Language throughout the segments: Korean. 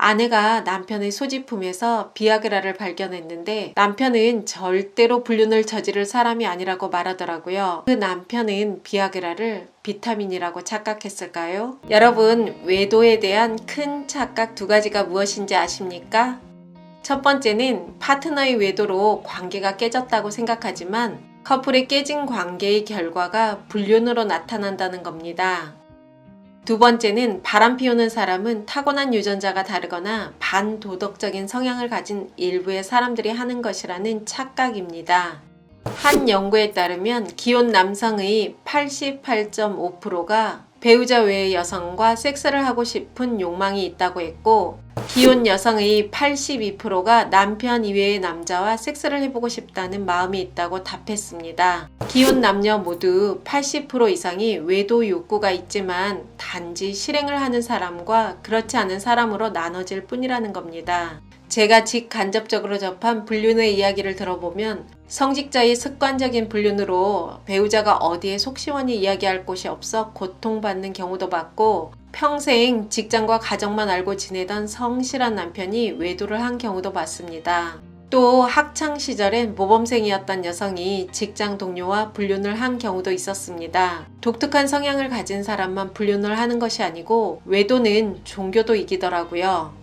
아내가 남편의 소지품에서 비아그라를 발견했는데 남편은 절대로 불륜을 저지를 사람이 아니라고 말하더라고요. 그 남편은 비아그라를 비타민이라고 착각했을까요? 여러분, 외도에 대한 큰 착각 두 가지가 무엇인지 아십니까? 첫 번째는 파트너의 외도로 관계가 깨졌다고 생각하지만 커플의 깨진 관계의 결과가 불륜으로 나타난다는 겁니다. 두 번째는 바람 피우는 사람은 타고난 유전자가 다르거나 반도덕적인 성향을 가진 일부의 사람들이 하는 것이라는 착각입니다. 한 연구에 따르면 기혼 남성의 88.5%가 배우자 외의 여성과 섹스를 하고 싶은 욕망이 있다고 했고, 기혼 여성의 82%가 남편 이외의 남자와 섹스를 해보고 싶다는 마음이 있다고 답했습니다. 기혼 남녀 모두 80% 이상이 외도 욕구가 있지만 단지 실행을 하는 사람과 그렇지 않은 사람으로 나눠질 뿐이라는 겁니다. 제가 직간접적으로 접한 불륜의 이야기를 들어보면 성직자의 습관적인 불륜으로 배우자가 어디에 속 시원히 이야기할 곳이 없어 고통받는 경우도 봤고, 평생 직장과 가정만 알고 지내던 성실한 남편이 외도를 한 경우도 봤습니다. 또 학창시절엔 모범생이었던 여성이 직장 동료와 불륜을 한 경우도 있었습니다. 독특한 성향을 가진 사람만 불륜을 하는 것이 아니고 외도는 종교도 이기더라고요.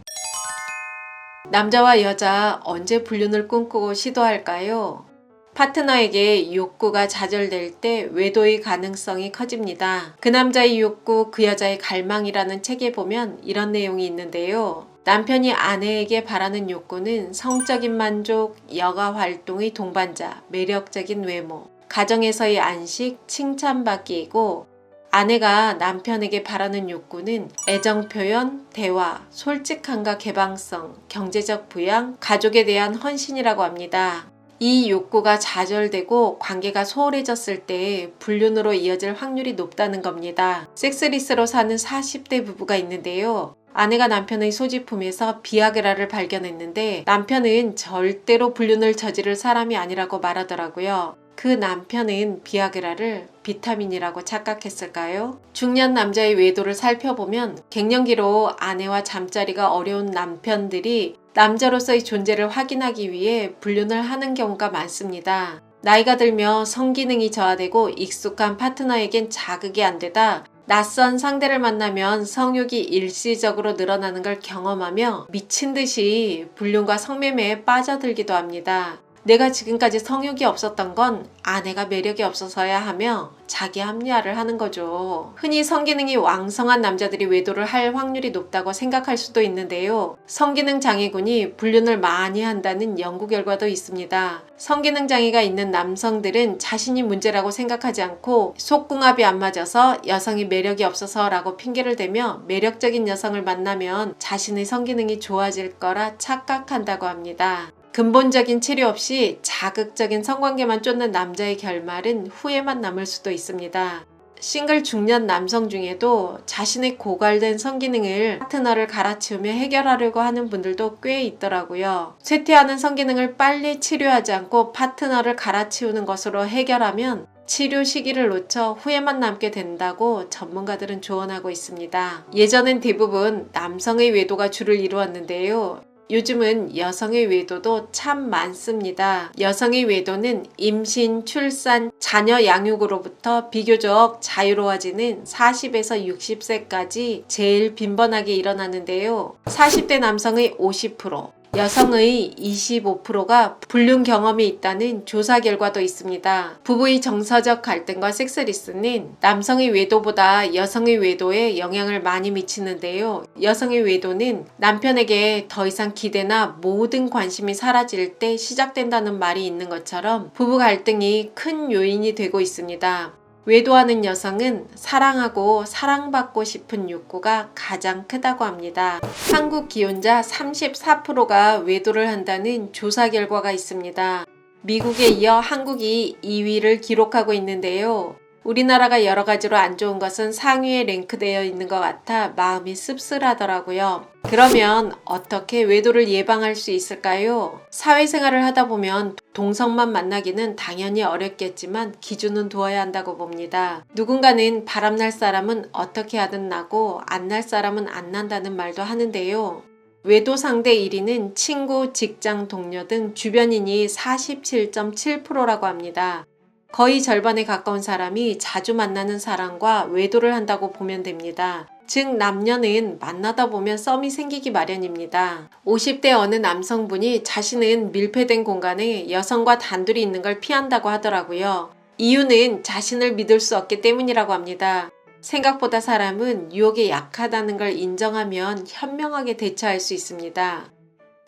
남자와 여자 언제 불륜을 꿈꾸고 시도할까요? 파트너에게 욕구가 좌절될 때 외도의 가능성이 커집니다. 그 남자의 욕구, 그 여자의 갈망이라는 책에 보면 이런 내용이 있는데요. 남편이 아내에게 바라는 욕구는 성적인 만족, 여가 활동의 동반자, 매력적인 외모, 가정에서의 안식, 칭찬받기이고, 아내가 남편에게 바라는 욕구는 애정 표현, 대화, 솔직함과 개방성, 경제적 부양, 가족에 대한 헌신이라고 합니다. 이 욕구가 좌절되고 관계가 소홀해졌을 때 불륜으로 이어질 확률이 높다는 겁니다. 섹스리스로 사는 40대 부부가 있는데요. 아내가 남편의 소지품에서 비아그라를 발견했는데 남편은 절대로 불륜을 저지를 사람이 아니라고 말하더라고요. 그 남편은 비아그라를 비타민이라고 착각했을까요? 중년 남자의 외도를 살펴보면 갱년기로 아내와 잠자리가 어려운 남편들이 남자로서의 존재를 확인하기 위해 불륜을 하는 경우가 많습니다. 나이가 들며 성기능이 저하되고 익숙한 파트너에겐 자극이 안 되다 낯선 상대를 만나면 성욕이 일시적으로 늘어나는 걸 경험하며 미친 듯이 불륜과 성매매에 빠져들기도 합니다. 내가 지금까지 성욕이 없었던 건 아내가 매력이 없어서야 하며 자기 합리화를 하는 거죠. 흔히 성기능이 왕성한 남자들이 외도를 할 확률이 높다고 생각할 수도 있는데요. 성기능 장애군이 불륜을 많이 한다는 연구 결과도 있습니다. 성기능 장애가 있는 남성들은 자신이 문제라고 생각하지 않고 속궁합이 안 맞아서 여성이 매력이 없어서라고 핑계를 대며 매력적인 여성을 만나면 자신의 성기능이 좋아질 거라 착각한다고 합니다. 근본적인 치료 없이 자극적인 성관계만 쫓는 남자의 결말은 후회만 남을 수도 있습니다. 싱글 중년 남성 중에도 자신의 고갈된 성기능을 파트너를 갈아치우며 해결하려고 하는 분들도 꽤 있더라고요. 쇠퇴하는 성기능을 빨리 치료하지 않고 파트너를 갈아치우는 것으로 해결하면 치료 시기를 놓쳐 후회만 남게 된다고 전문가들은 조언하고 있습니다. 예전엔 대부분 남성의 외도가 주를 이루었는데요. 요즘은 여성의 외도도 참 많습니다. 여성의 외도는 임신, 출산, 자녀 양육으로부터 비교적 자유로워지는 40에서 60세까지 제일 빈번하게 일어나는데요. 40대 남성의 50%, 여성의 25%가 불륜 경험이 있다는 조사 결과도 있습니다. 부부의 정서적 갈등과 섹스리스는 남성의 외도보다 여성의 외도에 영향을 많이 미치는데요. 여성의 외도는 남편에게 더 이상 기대나 모든 관심이 사라질 때 시작된다는 말이 있는 것처럼 부부 갈등이 큰 요인이 되고 있습니다. 외도하는 여성은 사랑하고 사랑받고 싶은 욕구가 가장 크다고 합니다. 한국 기혼자 34%가 외도를 한다는 조사 결과가 있습니다. 미국에 이어 한국이 2위를 기록하고 있는데요. 우리나라가 여러 가지로 안 좋은 것은 상위에 랭크되어 있는 것 같아 마음이 씁쓸하더라고요. 그러면 어떻게 외도를 예방할 수 있을까요? 사회생활을 하다 보면 동성만 만나기는 당연히 어렵겠지만 기준은 두어야 한다고 봅니다. 누군가는 바람날 사람은 어떻게 하든 나고 안 날 사람은 안 난다는 말도 하는데요. 외도 상대 1위는 친구, 직장 동료 등 주변인이 47.7%라고 합니다. 거의 절반에 가까운 사람이 자주 만나는 사람과 외도를 한다고 보면 됩니다. 즉 남녀는 만나다 보면 썸이 생기기 마련입니다. 50대 어느 남성분이 자신은 밀폐된 공간에 여성과 단둘이 있는 걸 피한다고 하더라고요. 이유는 자신을 믿을 수 없기 때문이라고 합니다. 생각보다 사람은 유혹에 약하다는 걸 인정하면 현명하게 대처할 수 있습니다.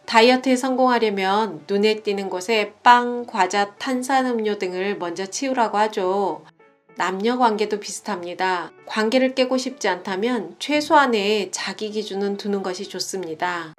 다이어트에 성공하려면 눈에 띄는 곳에 빵, 과자, 탄산음료 등을 먼저 치우라고 하죠. 남녀 관계도 비슷합니다. 관계를 깨고 싶지 않다면 최소한의 자기 기준은 두는 것이 좋습니다.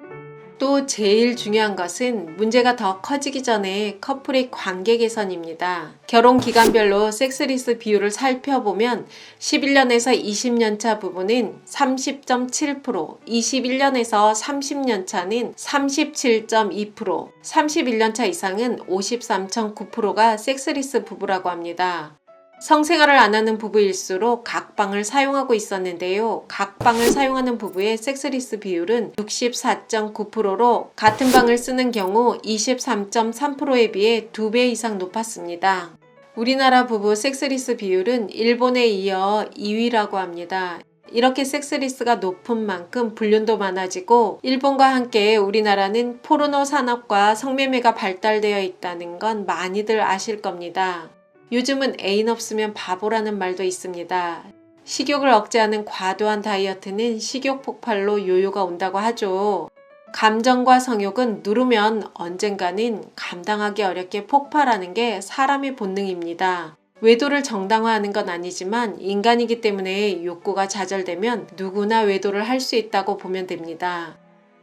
또 제일 중요한 것은 문제가 더 커지기 전에 커플의 관계 개선입니다. 결혼 기간별로 섹스리스 비율을 살펴보면 11년에서 20년 차 부부는 30.7%, 21년에서 30년 차는 37.2%, 31년 차 이상은 53.9%가 섹스리스 부부라고 합니다. 성생활을 안 하는 부부일수록 각방을 사용하고 있었는데요. 각방을 사용하는 부부의 섹스리스 비율은 64.9%로 같은 방을 쓰는 경우 23.3%에 비해 2배 이상 높았습니다. 우리나라 부부 섹스리스 비율은 일본에 이어 2위라고 합니다. 이렇게 섹스리스가 높은 만큼 불륜도 많아지고 일본과 함께 우리나라는 포르노 산업과 성매매가 발달되어 있다는 건 많이들 아실 겁니다. 요즘은 애인 없으면 바보라는 말도 있습니다. 식욕을 억제하는 과도한 다이어트는 식욕 폭발로 요요가 온다고 하죠. 감정과 성욕은 누르면 언젠가는 감당하기 어렵게 폭발하는 게 사람의 본능입니다. 외도를 정당화하는 건 아니지만 인간이기 때문에 욕구가 좌절되면 누구나 외도를 할 수 있다고 보면 됩니다.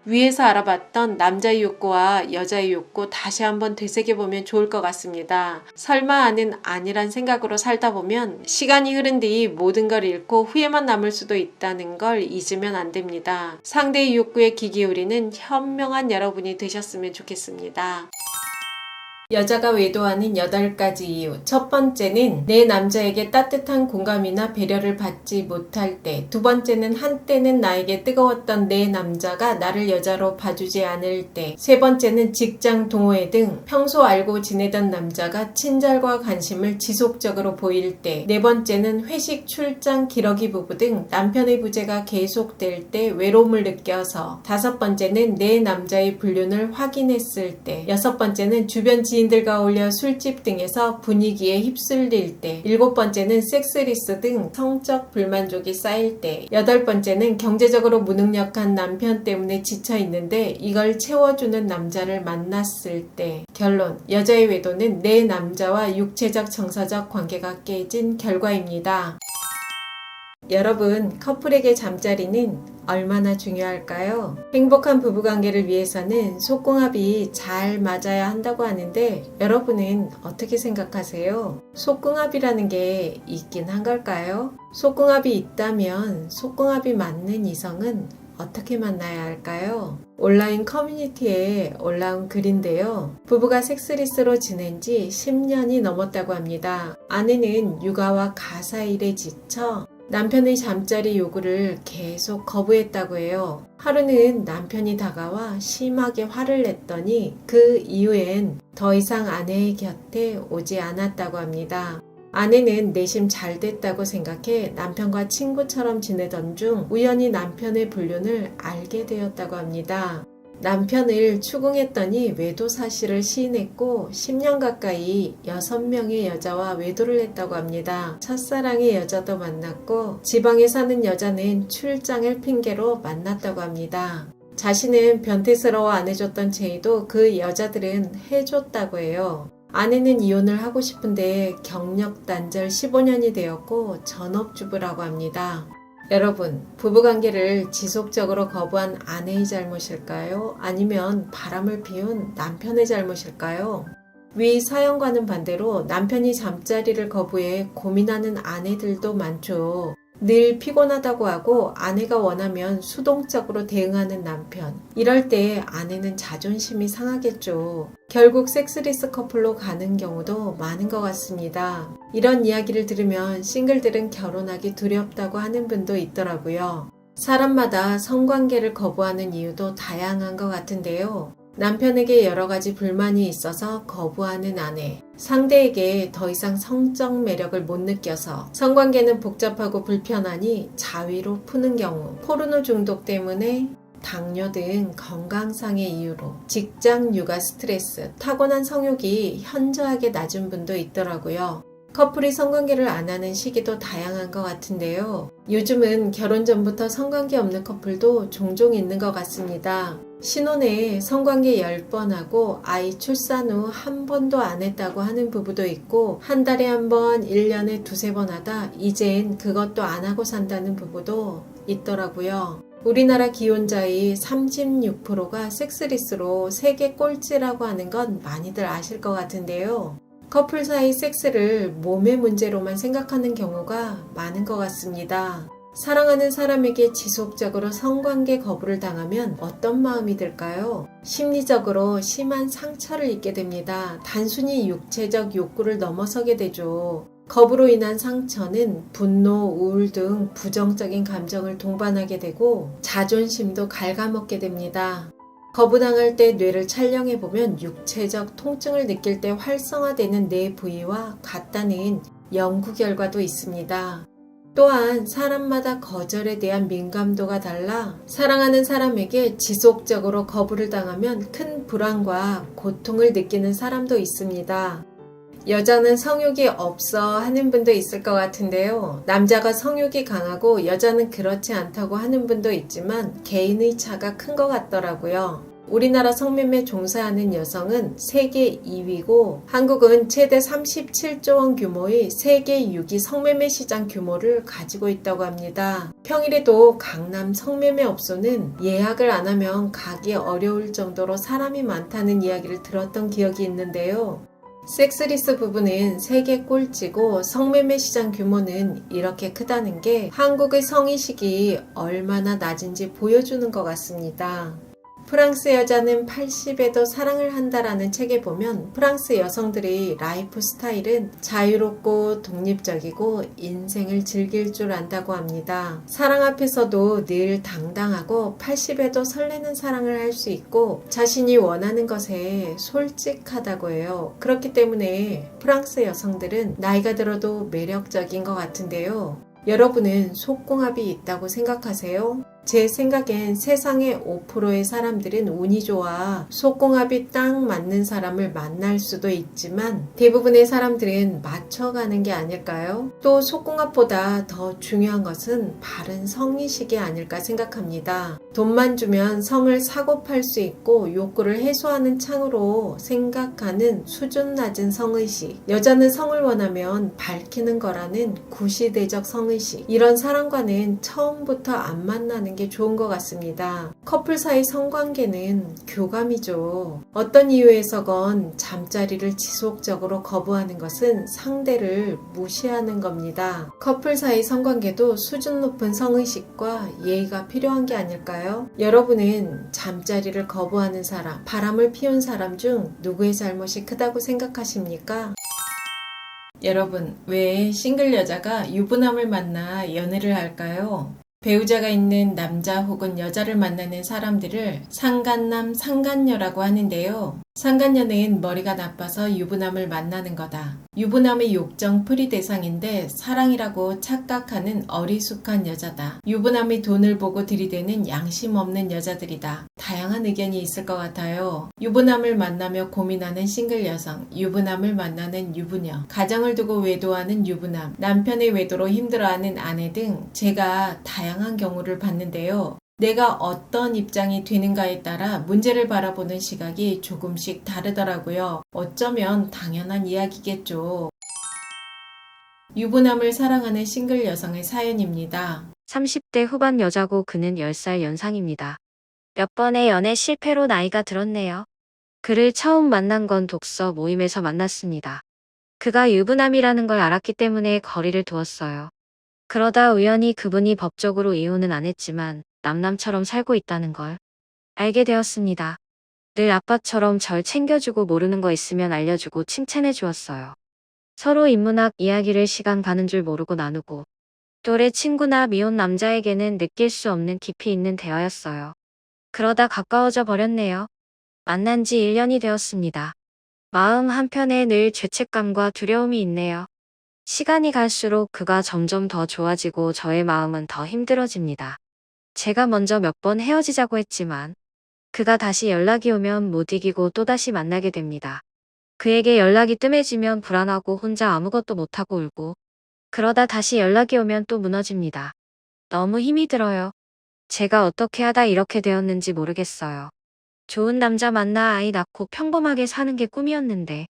위에서 알아봤던 남자의 욕구와 여자의 욕구 다시 한번 되새겨보면 좋을 것 같습니다. 설마는 아니란 생각으로 살다 보면 시간이 흐른 뒤 모든 걸 잃고 후회만 남을 수도 있다는 걸 잊으면 안 됩니다. 상대의 욕구에 귀 기울이는 현명한 여러분이 되셨으면 좋겠습니다. 여자가 외도하는 8가지 이유. 첫 번째는 내 남자에게 따뜻한 공감이나 배려를 받지 못할 때. 두 번째는 한때는 나에게 뜨거웠던 내 남자가 나를 여자로 봐주지 않을 때. 세 번째는 직장 동호회 등 평소 알고 지내던 남자가 친절과 관심을 지속적으로 보일 때. 네 번째는 회식, 출장, 기러기 부부 등 남편의 부재가 계속될 때 외로움을 느껴서. 다섯 번째는 내 남자의 불륜을 확인했을 때. 여섯 번째는 주변 지인들과 어울려 술집 등에서 분위기에 휩쓸릴 때. 일곱 번째는 섹스리스 등 성적 불만족이 쌓일 때. 여덟 번째는 경제적으로 무능력한 남편 때문에 지쳐 있는데 이걸 채워주는 남자를 만났을 때. 결론. 여자의 외도는 내 남자와 육체적 정서적 관계가 깨진 결과입니다. 여러분, 커플에게 잠자리는 얼마나 중요할까요? 행복한 부부관계를 위해서는 속궁합이 잘 맞아야 한다고 하는데 여러분은 어떻게 생각하세요? 속궁합이라는 게 있긴 한 걸까요? 속궁합이 있다면 속궁합이 맞는 이성은 어떻게 만나야 할까요? 온라인 커뮤니티에 올라온 글인데요. 부부가 섹스리스로 지낸 지 10년이 넘었다고 합니다. 아내는 육아와 가사 일에 지쳐 남편의 잠자리 요구를 계속 거부했다고 해요. 하루는 남편이 다가와 심하게 화를 냈더니 그 이후엔 더 이상 아내의 곁에 오지 않았다고 합니다. 아내는 내심 잘 됐다고 생각해 남편과 친구처럼 지내던 중 우연히 남편의 불륜을 알게 되었다고 합니다. 남편을 추궁했더니 외도 사실을 시인했고 10년 가까이 6명의 여자와 외도를 했다고 합니다. 첫사랑의 여자도 만났고 지방에 사는 여자는 출장을 핑계로 만났다고 합니다. 자신은 변태스러워 안 해줬던 제의도 그 여자들은 해줬다고 해요. 아내는 이혼을 하고 싶은데 경력 단절 15년이 되었고 전업주부라고 합니다. 여러분, 부부관계를 지속적으로 거부한 아내의 잘못일까요? 아니면 바람을 피운 남편의 잘못일까요? 위 사연과는 반대로 남편이 잠자리를 거부해 고민하는 아내들도 많죠. 늘 피곤하다고 하고 아내가 원하면 수동적으로 대응하는 남편. 이럴 때 아내는 자존심이 상하겠죠. 결국 섹스리스 커플로 가는 경우도 많은 것 같습니다. 이런 이야기를 들으면 싱글들은 결혼하기 두렵다고 하는 분도 있더라고요. 사람마다 성관계를 거부하는 이유도 다양한 것 같은데요. 남편에게 여러 가지 불만이 있어서 거부하는 아내, 상대에게 더 이상 성적 매력을 못 느껴서 성관계는 복잡하고 불편하니 자위로 푸는 경우, 포르노 중독 때문에 당뇨 등 건강상의 이유로 직장 육아 스트레스, 타고난 성욕이 현저하게 낮은 분도 있더라고요. 커플이 성관계를 안 하는 시기도 다양한 것 같은데요. 요즘은 결혼 전부터 성관계 없는 커플도 종종 있는 것 같습니다. 신혼에 성관계 10번 하고 아이 출산 후 한 번도 안 했다고 하는 부부도 있고, 한 달에 한 번, 1년에 두세 번 하다 이젠 그것도 안 하고 산다는 부부도 있더라고요. 우리나라 기혼자의 36%가 섹스리스로 세계 꼴찌라고 하는 건 많이들 아실 것 같은데요. 커플 사이 섹스를 몸의 문제로만 생각하는 경우가 많은 것 같습니다. 사랑하는 사람에게 지속적으로 성관계 거부를 당하면 어떤 마음이 들까요? 심리적으로 심한 상처를 입게 됩니다. 단순히 육체적 욕구를 넘어서게 되죠. 거부로 인한 상처는 분노, 우울 등 부정적인 감정을 동반하게 되고 자존심도 갉아먹게 됩니다. 거부당할 때 뇌를 촬영해보면 육체적 통증을 느낄 때 활성화되는 뇌 부위와 같다는 연구 결과도 있습니다. 또한 사람마다 거절에 대한 민감도가 달라 사랑하는 사람에게 지속적으로 거부를 당하면 큰 불안과 고통을 느끼는 사람도 있습니다. 여자는 성욕이 없어 하는 분도 있을 것 같은데요. 남자가 성욕이 강하고 여자는 그렇지 않다고 하는 분도 있지만 개인의 차가 큰 것 같더라고요. 우리나라 성매매 종사하는 여성은 세계 2위고 한국은 최대 37조 원 규모의 세계 6위 성매매 시장 규모를 가지고 있다고 합니다. 평일에도 강남 성매매 업소는 예약을 안 하면 가기 어려울 정도로 사람이 많다는 이야기를 들었던 기억이 있는데요. 섹스리스 부부는 세계 꼴찌고 성매매 시장 규모는 이렇게 크다는 게 한국의 성인식이 얼마나 낮은지 보여주는 것 같습니다. 프랑스 여자는 80에도 사랑을 한다라는 책에 보면 프랑스 여성들의 라이프 스타일은 자유롭고 독립적이고 인생을 즐길 줄 안다고 합니다. 사랑 앞에서도 늘 당당하고 80에도 설레는 사랑을 할 수 있고 자신이 원하는 것에 솔직하다고 해요. 그렇기 때문에 프랑스 여성들은 나이가 들어도 매력적인 것 같은데요. 여러분은 속궁합이 있다고 생각하세요? 제 생각엔 세상의 5%의 사람들은 운이 좋아 속궁합이 딱 맞는 사람을 만날 수도 있지만 대부분의 사람들은 맞춰가는 게 아닐까요? 또 속궁합보다 더 중요한 것은 바른 성의식이 아닐까 생각합니다. 돈만 주면 성을 사고 팔 수 있고 욕구를 해소하는 창으로 생각하는 수준 낮은 성의식. 여자는 성을 원하면 밝히는 거라는 구시대적 성의식. 이런 사람과는 처음부터 안 만나는 게 좋은 것 같습니다. 커플 사이 성관계는 교감이죠. 어떤 이유에서건 잠자리를 지속적으로 거부하는 것은 상대를 무시하는 겁니다. 커플 사이 성관계도 수준 높은 성의식과 예의가 필요한 게 아닐까요? 여러분은 잠자리를 거부하는 사람, 바람을 피운 사람 중 누구의 잘못이 크다고 생각하십니까? 여러분, 왜 싱글 여자가 유부남을 만나 연애를 할까요? 배우자가 있는 남자 혹은 여자를 만나는 사람들을 상간남, 상간녀라고 하는데요. 상간녀는 머리가 나빠서 유부남을 만나는 거다. 유부남의 욕정 풀이 대상인데 사랑이라고 착각하는 어리숙한 여자다. 유부남의 돈을 보고 들이대는 양심 없는 여자들이다. 다양한 의견이 있을 것 같아요. 유부남을 만나며 고민하는 싱글 여성, 유부남을 만나는 유부녀, 가정을 두고 외도하는 유부남, 남편의 외도로 힘들어하는 아내 등 제가 다양한 경우를 봤는데요. 내가 어떤 입장이 되는가에 따라 문제를 바라보는 시각이 조금씩 다르더라고요. 어쩌면 당연한 이야기겠죠. 유부남을 사랑하는 싱글 여성의 사연입니다. 30대 후반 여자고 그는 10살 연상입니다. 몇 번의 연애 실패로 나이가 들었네요. 그를 처음 만난 건 독서 모임에서 만났습니다. 그가 유부남이라는 걸 알았기 때문에 거리를 두었어요. 그러다 우연히 그분이 법적으로 이혼은 안 했지만 남남처럼 살고 있다는 걸 알게 되었습니다. 늘 아빠처럼 절 챙겨주고 모르는 거 있으면 알려주고 칭찬해 주었어요. 서로 인문학 이야기를 시간 가는 줄 모르고 나누고 또래 친구나 미혼 남자에게는 느낄 수 없는 깊이 있는 대화였어요. 그러다 가까워져 버렸네요. 만난 지 1년이 되었습니다. 마음 한편에 늘 죄책감과 두려움이 있네요. 시간이 갈수록 그가 점점 더 좋아지고 저의 마음은 더 힘들어집니다. 제가 먼저 몇 번 헤어지자고 했지만 그가 다시 연락이 오면 못 이기고 또다시 만나게 됩니다. 그에게 연락이 뜸해지면 불안하고 혼자 아무것도 못하고 울고 그러다 다시 연락이 오면 또 무너집니다. 너무 힘이 들어요. 제가 어떻게 하다 이렇게 되었는지 모르겠어요. 좋은 남자 만나 아이 낳고 평범하게 사는 게 꿈이었는데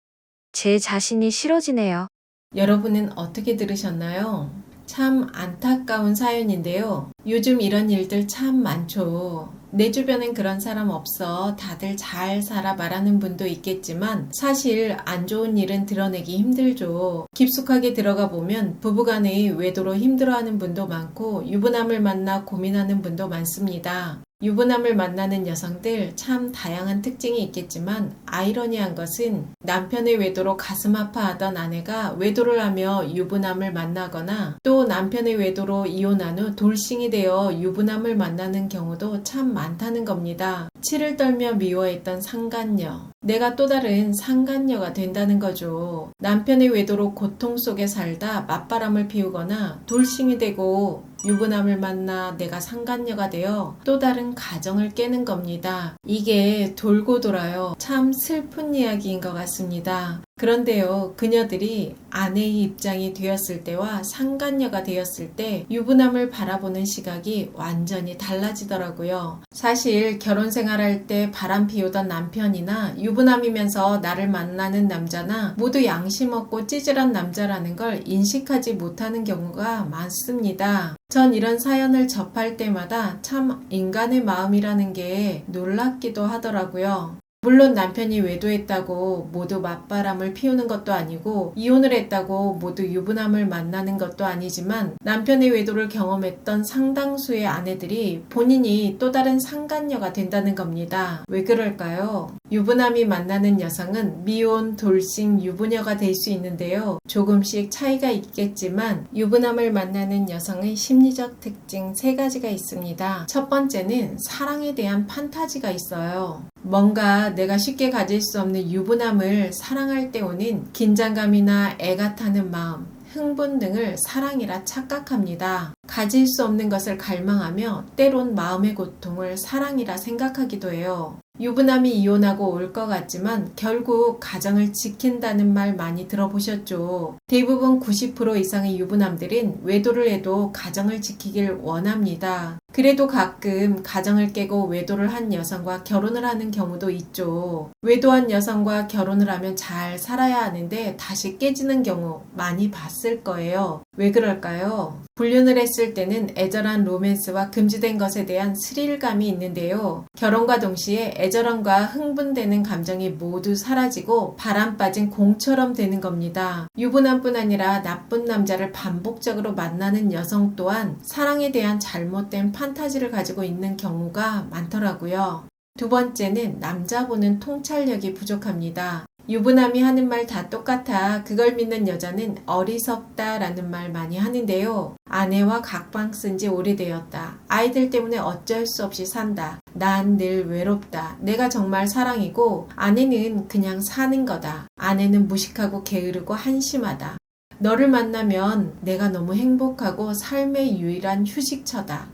제 자신이 싫어지네요. 여러분은 어떻게 들으셨나요? 참 안타까운 사연인데요. 요즘 이런 일들 참 많죠. 내 주변엔 그런 사람 없어. 다들 잘 살아 말하는 분도 있겠지만 사실 안 좋은 일은 드러내기 힘들죠. 깊숙하게 들어가 보면 부부간의 외도로 힘들어하는 분도 많고 유부남을 만나 고민하는 분도 많습니다. 유부남을 만나는 여성들 참 다양한 특징이 있겠지만 아이러니한 것은 남편의 외도로 가슴 아파하던 아내가 외도를 하며 유부남을 만나거나 또 남편의 외도로 이혼한 후 돌싱이 되어 유부남을 만나는 경우도 참 많다는 겁니다. 치를 떨며 미워했던 상간녀, 내가 또 다른 상간녀가 된다는 거죠. 남편의 외도로 고통 속에 살다 맞바람을 피우거나 돌싱이 되고 유부남을 만나 내가 상간녀가 되어 또 다른 가정을 깨는 겁니다. 이게 돌고 돌아요. 참 슬픈 이야기인 것 같습니다. 그런데요, 그녀들이 아내의 입장이 되었을 때와 상간녀가 되었을 때 유부남을 바라보는 시각이 완전히 달라지더라고요. 사실 결혼 생활할 때 바람 피우던 남편이나 유부남이면서 나를 만나는 남자나 모두 양심 없고 찌질한 남자라는 걸 인식하지 못하는 경우가 많습니다. 전 이런 사연을 접할 때마다 참 인간의 마음이라는 게 놀랍기도 하더라고요. 물론 남편이 외도했다고 모두 맞바람을 피우는 것도 아니고 이혼을 했다고 모두 유부남을 만나는 것도 아니지만 남편의 외도를 경험했던 상당수의 아내들이 본인이 또 다른 상간녀가 된다는 겁니다. 왜 그럴까요? 유부남이 만나는 여성은 미혼, 돌싱, 유부녀가 될 수 있는데요. 조금씩 차이가 있겠지만 유부남을 만나는 여성의 심리적 특징 3가지가 있습니다. 첫 번째는 사랑에 대한 판타지가 있어요. 뭔가 내가 쉽게 가질 수 없는 유부남을 사랑할 때 오는 긴장감이나 애가 타는 마음, 흥분 등을 사랑이라 착각합니다. 가질 수 없는 것을 갈망하며 때론 마음의 고통을 사랑이라 생각하기도 해요. 유부남이 이혼하고 올 것 같지만 결국 가정을 지킨다는 말 많이 들어보셨죠? 대부분 90% 이상의 유부남들은 외도를 해도 가정을 지키길 원합니다. 그래도 가끔 가정을 깨고 외도를 한 여성과 결혼을 하는 경우도 있죠. 외도한 여성과 결혼을 하면 잘 살아야 하는데 다시 깨지는 경우 많이 봤을 거예요. 왜 그럴까요? 불륜을 했을 때는 애절한 로맨스와 금지된 것에 대한 스릴감이 있는데요. 결혼과 동시에 애절함과 흥분되는 감정이 모두 사라지고 바람 빠진 공처럼 되는 겁니다. 유부남뿐 아니라 나쁜 남자를 반복적으로 만나는 여성 또한 사랑에 대한 잘못된 판타지를 가지고 있는 경우가 많더라고요. 두 번째는 남자 보는 통찰력이 부족합니다. 유부남이 하는 말 다 똑같아 그걸 믿는 여자는 어리석다 라는 말 많이 하는데요. 아내와 각방 쓴 지 오래되었다. 아이들 때문에 어쩔 수 없이 산다. 난 늘 외롭다. 내가 정말 사랑이고 아내는 그냥 사는 거다. 아내는 무식하고 게으르고 한심하다. 너를 만나면 내가 너무 행복하고 삶의 유일한 휴식처다.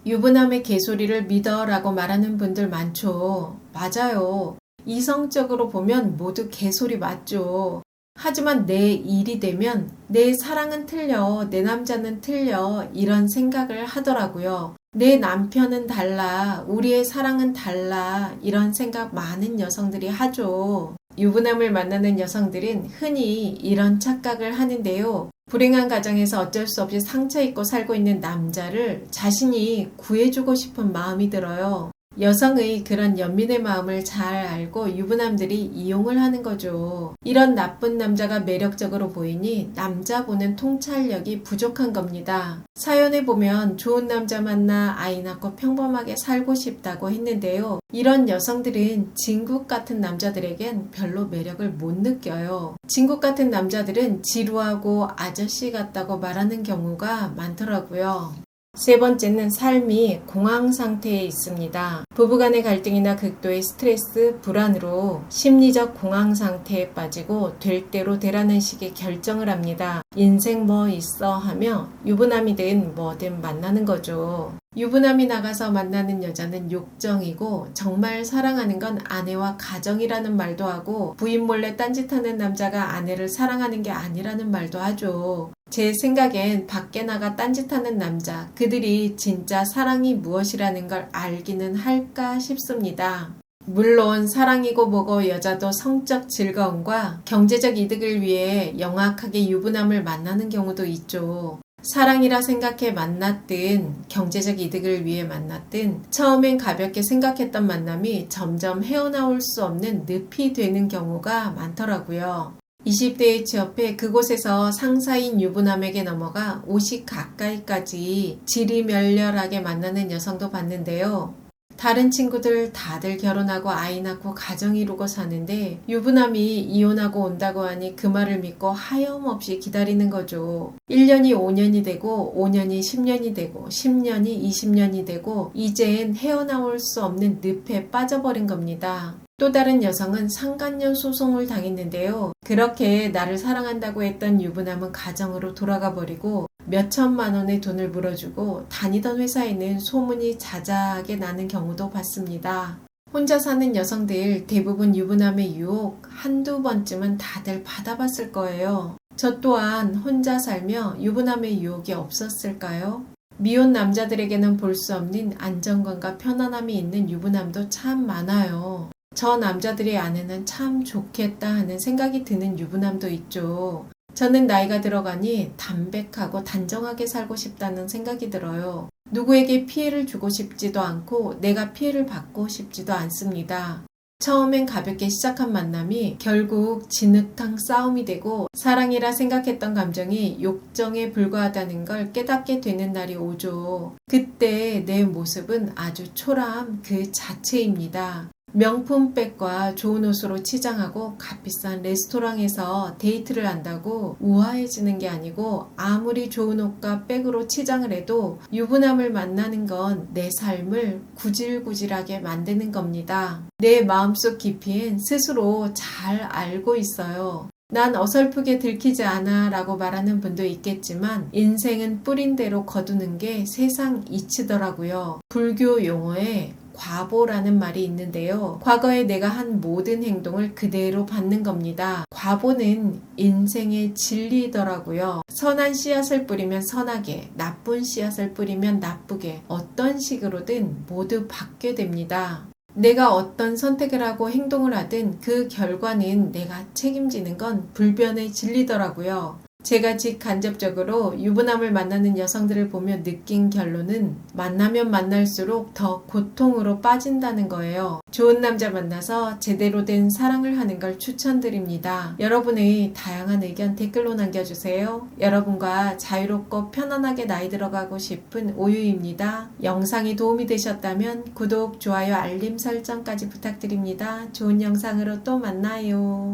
유부남의 개소리를 믿어라고 말하는 분들 많죠. 맞아요. 이성적으로 보면 모두 개소리 맞죠. 하지만 내 일이 되면 내 사랑은 틀려, 내 남자는 틀려 이런 생각을 하더라고요. 내 남편은 달라, 우리의 사랑은 달라 이런 생각 많은 여성들이 하죠. 유부남을 만나는 여성들은 흔히 이런 착각을 하는데요. 불행한 가정에서 어쩔 수 없이 상처 입고 살고 있는 남자를 자신이 구해주고 싶은 마음이 들어요. 여성의 그런 연민의 마음을 잘 알고 유부남들이 이용을 하는 거죠. 이런 나쁜 남자가 매력적으로 보이니 남자 보는 통찰력이 부족한 겁니다. 사연에 보면 좋은 남자 만나 아이 낳고 평범하게 살고 싶다고 했는데요. 이런 여성들은 진국 같은 남자들에겐 별로 매력을 못 느껴요. 진국 같은 남자들은 지루하고 아저씨 같다고 말하는 경우가 많더라고요. 세 번째는 삶이 공황 상태에 있습니다. 부부간의 갈등이나 극도의 스트레스, 불안으로 심리적 공황 상태에 빠지고 될 대로 되라는 식의 결정을 합니다. 인생 뭐 있어 하며 유부남이든 뭐든 만나는 거죠. 유부남이 나가서 만나는 여자는 욕정이고 정말 사랑하는 건 아내와 가정이라는 말도 하고 부인 몰래 딴짓하는 남자가 아내를 사랑하는 게 아니라는 말도 하죠. 제 생각엔 밖에 나가 딴짓하는 남자, 그들이 진짜 사랑이 무엇이라는 걸 알기는 할까 싶습니다. 물론 사랑이고 뭐고 여자도 성적 즐거움과 경제적 이득을 위해 영악하게 유부남을 만나는 경우도 있죠. 사랑이라 생각해 만났든 경제적 이득을 위해 만났든 처음엔 가볍게 생각했던 만남이 점점 헤어나올 수 없는 늪이 되는 경우가 많더라고요. 20대에 취업해 그곳에서 상사인 유부남에게 넘어가 50 가까이까지 지리멸렬하게 만나는 여성도 봤는데요. 다른 친구들 다들 결혼하고 아이 낳고 가정 이루고 사는데 유부남이 이혼하고 온다고 하니 그 말을 믿고 하염없이 기다리는 거죠. 1년이 5년이 되고 5년이 10년이 되고 10년이 20년이 되고 이젠 헤어나올 수 없는 늪에 빠져버린 겁니다. 또 다른 여성은 상간녀 소송을 당했는데요. 그렇게 나를 사랑한다고 했던 유부남은 가정으로 돌아가 버리고 몇 천만 원의 돈을 물어주고 다니던 회사에는 소문이 자자하게 나는 경우도 봤습니다. 혼자 사는 여성들 대부분 유부남의 유혹 한두 번쯤은 다들 받아봤을 거예요. 저 또한 혼자 살며 유부남의 유혹이 없었을까요? 미혼 남자들에게는 볼 수 없는 안정감과 편안함이 있는 유부남도 참 많아요. 저 남자들의 아내는 참 좋겠다 하는 생각이 드는 유부남도 있죠. 저는 나이가 들어가니 담백하고 단정하게 살고 싶다는 생각이 들어요. 누구에게 피해를 주고 싶지도 않고 내가 피해를 받고 싶지도 않습니다. 처음엔 가볍게 시작한 만남이 결국 진흙탕 싸움이 되고 사랑이라 생각했던 감정이 욕정에 불과하다는 걸 깨닫게 되는 날이 오죠. 그때 내 모습은 아주 초라함 그 자체입니다. 명품백과 좋은 옷으로 치장하고 값비싼 레스토랑에서 데이트를 한다고 우아해지는 게 아니고 아무리 좋은 옷과 백으로 치장을 해도 유부남을 만나는 건 내 삶을 구질구질하게 만드는 겁니다. 내 마음속 깊이엔 스스로 잘 알고 있어요. 난 어설프게 들키지 않아 라고 말하는 분도 있겠지만 인생은 뿌린 대로 거두는 게 세상 이치더라고요. 불교 용어에 과보라는 말이 있는데요. 과거에 내가 한 모든 행동을 그대로 받는 겁니다. 과보는 인생의 진리더라고요. 선한 씨앗을 뿌리면 선하게, 나쁜 씨앗을 뿌리면 나쁘게, 어떤 식으로든 모두 받게 됩니다. 내가 어떤 선택을 하고 행동을 하든 그 결과는 내가 책임지는 건 불변의 진리더라고요. 제가 직간접적으로 유부남을 만나는 여성들을 보며 느낀 결론은 만나면 만날수록 더 고통으로 빠진다는 거예요. 좋은 남자 만나서 제대로 된 사랑을 하는 걸 추천드립니다. 여러분의 다양한 의견 댓글로 남겨주세요. 여러분과 자유롭고 편안하게 나이 들어가고 싶은 오유입니다. 영상이 도움이 되셨다면 구독, 좋아요, 알림 설정까지 부탁드립니다. 좋은 영상으로 또 만나요.